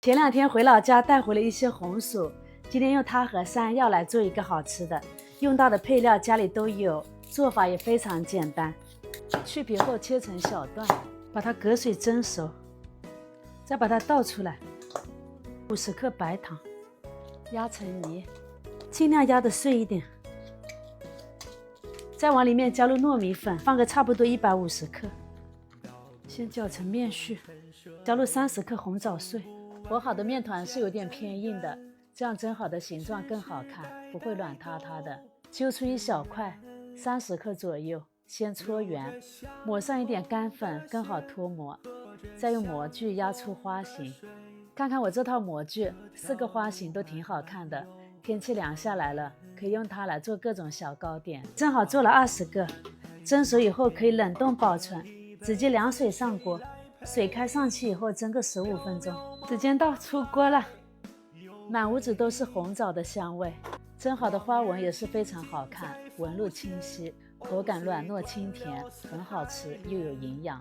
前2天回老家带回了一些红薯，今天用它和山药来做一个好吃的。用到的配料家里都有，做法也非常简单。去皮后切成小段，把它隔水蒸熟，再把它倒出来。50克白糖，压成泥，尽量压得碎一点。再往里面加入糯米粉，放个差不多150克。先搅成面絮，加入30克红枣碎。和好的面团是有点偏硬的，这样蒸好的形状更好看，不会软塌塌的。揪出一小块，30克左右，先搓圆，抹上一点干粉更好脱模，再用模具压出花形。看看我这套模具，4个花形都挺好看的。天气凉下来了，可以用它来做各种小糕点。正好做了20个，蒸熟以后可以冷冻保存，直接凉水上锅，水开上去以后蒸个15分钟。时间到，出锅了，满屋子都是红枣的香味，蒸好的花纹也是非常好看，纹路清晰，口感软糯清甜，很好吃又有营养。